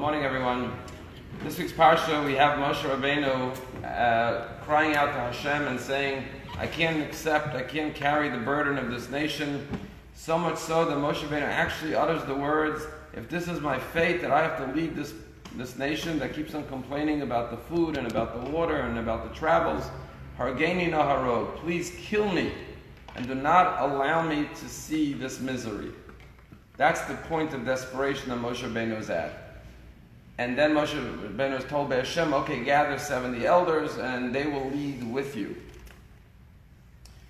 morning, everyone. This week's parsha, we have Moshe Rabbeinu crying out to Hashem and saying, I can't carry the burden of this nation. So much so that Moshe Rabbeinu actually utters the words, if this is my fate, that I have to lead this nation that keeps on complaining about the food and about the water and about the travels, Hargeni Naharod, please kill me and do not allow me to see this misery. That's the point of desperation that Moshe Rabbeinu is at. And then Moshe Rabbeinu is told by Hashem, okay, gather 70 elders and they will lead with you.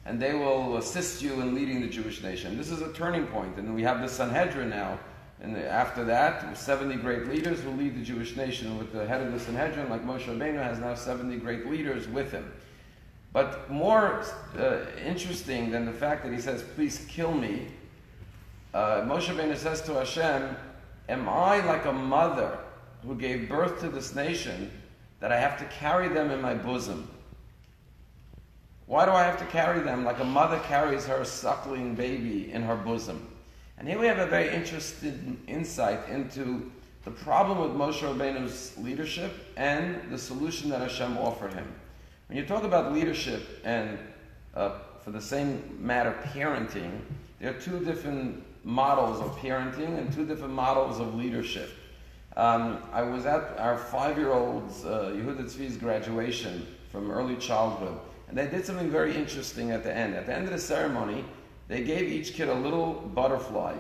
And they will assist you in leading the Jewish nation. This is a turning point. And we have the Sanhedrin now. And after that, 70 great leaders will lead the Jewish nation with the head of the Sanhedrin, like Moshe Rabbeinu has now 70 great leaders with him. But more interesting than the fact that he says, please kill me, Moshe Rabbeinu says to Hashem, am I like a mother who gave birth to this nation that I have to carry them in my bosom? Why do I have to carry them like a mother carries her suckling baby in her bosom? And here we have a very interesting insight into the problem with Moshe Rabbeinu's leadership and the solution that Hashem offered him. When you talk about leadership and, for the same matter, parenting, there are two different models of parenting and two different models of leadership. I was at our 5-year-old's Yehuda Tzvi's graduation from early childhood, and they did something very interesting at the end. At the end of the ceremony, they gave each kid a little butterfly,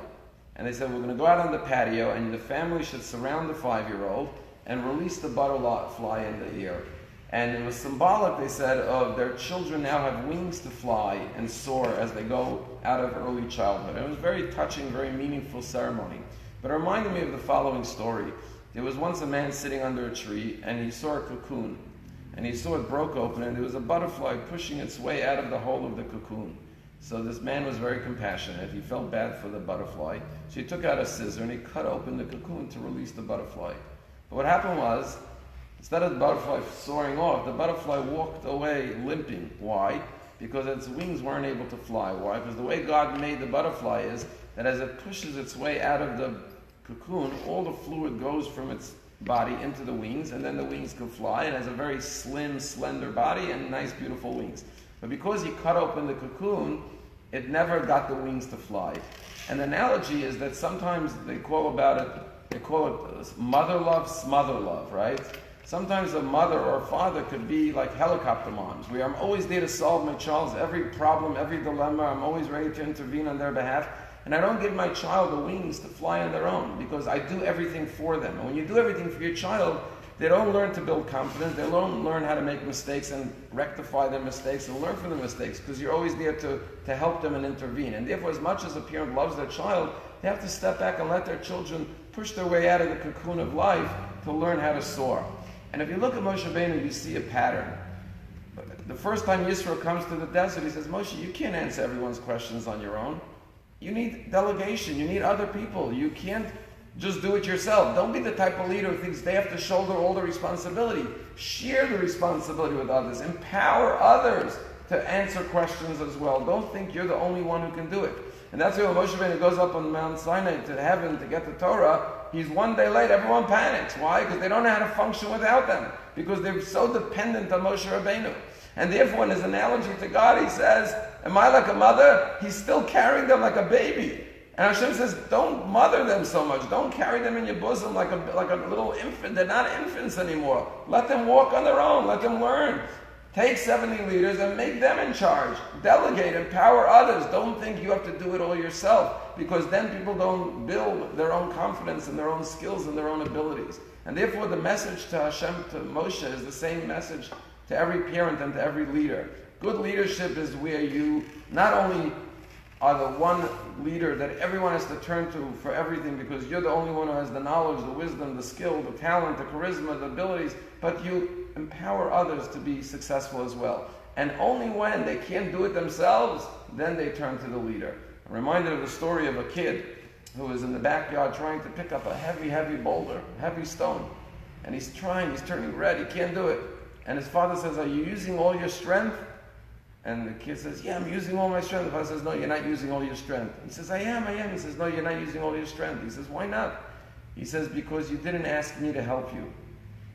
and they said, we're going to go out on the patio, and the family should surround the 5-year-old and release the butterfly in the air. And it was symbolic, they said, of their children now have wings to fly and soar as they go out of early childhood. And it was a very touching, very meaningful ceremony. But it reminded me of the following story. There was once a man sitting under a tree, and he saw a cocoon. And he saw it broke open, and there was a butterfly pushing its way out of the hole of the cocoon. So this man was very compassionate. He felt bad for the butterfly. So he took out a scissor, and he cut open the cocoon to release the butterfly. But what happened was, instead of the butterfly soaring off, the butterfly walked away limping. Why? Because its wings weren't able to fly. Why? Because the way God made the butterfly is that as it pushes its way out of the cocoon, all the fluid goes from its body into the wings, and then the wings can fly. It has a very slim, slender body and nice, beautiful wings. But because he cut open the cocoon, it never got the wings to fly. And the analogy is that sometimes they call it mother love, smother love, right? Sometimes a mother or a father could be like helicopter moms, where I'm always there to solve my child's every problem, every dilemma. I'm always ready to intervene on their behalf. And I don't give my child the wings to fly on their own, because I do everything for them. And when you do everything for your child, they don't learn to build confidence. They don't learn how to make mistakes and rectify their mistakes and learn from the mistakes, because you're always there to help them and intervene. And therefore, as much as a parent loves their child, they have to step back and let their children push their way out of the cocoon of life to learn how to soar. And if you look at Moshe Rabbeinu, you see a pattern. The first time Yisro comes to the desert, he says, Moshe, you can't answer everyone's questions on your own. You need delegation. You need other people. You can't just do it yourself. Don't be the type of leader who thinks they have to shoulder all the responsibility. Share the responsibility with others. Empower others to answer questions as well. Don't think you're the only one who can do it. And that's why when Moshe Rabbeinu goes up on Mount Sinai to heaven to get the Torah, he's one day late. Everyone panics. Why? Because they don't know how to function without them. Because they're so dependent on Moshe Rabbeinu. And therefore, in his analogy to God, he says, am I like a mother? He's still carrying them like a baby. And Hashem says, don't mother them so much. Don't carry them in your bosom like a little infant. They're not infants anymore. Let them walk on their own. Let them learn. Take 70 leaders and make them in charge. Delegate, empower others. Don't think you have to do it all yourself, because then people don't build their own confidence and their own skills and their own abilities. And therefore the message to Hashem, to Moshe, is the same message to every parent and to every leader. Good leadership is where you not only are the one leader that everyone has to turn to for everything, because you're the only one who has the knowledge, the wisdom, the skill, the talent, the charisma, the abilities, but you empower others to be successful as well. And only when they can't do it themselves, then they turn to the leader. I'm reminded of the story of a kid who was in the backyard trying to pick up a heavy, heavy boulder, heavy stone. And he's turning red, he can't do it. And his father says, are you using all your strength? And the kid says, yeah, I'm using all my strength. The father says, no, you're not using all your strength. He says, I am. He says, no, you're not using all your strength. He says, why not? He says, because you didn't ask me to help you.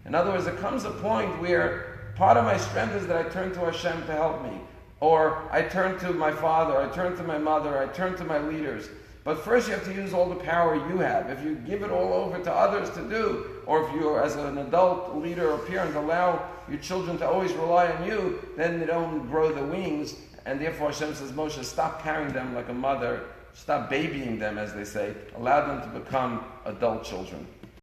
In other words, there comes a point where part of my strength is that I turn to Hashem to help me. Or I turn to my father, I turn to my mother, I turn to my leaders. But first you have to use all the power you have. If you give it all over to others to do, or if you, as an adult leader or parent, allow your children to always rely on you, then they don't grow the wings. And therefore Hashem says, Moshe, stop carrying them like a mother. Stop babying them, as they say. Allow them to become adult children.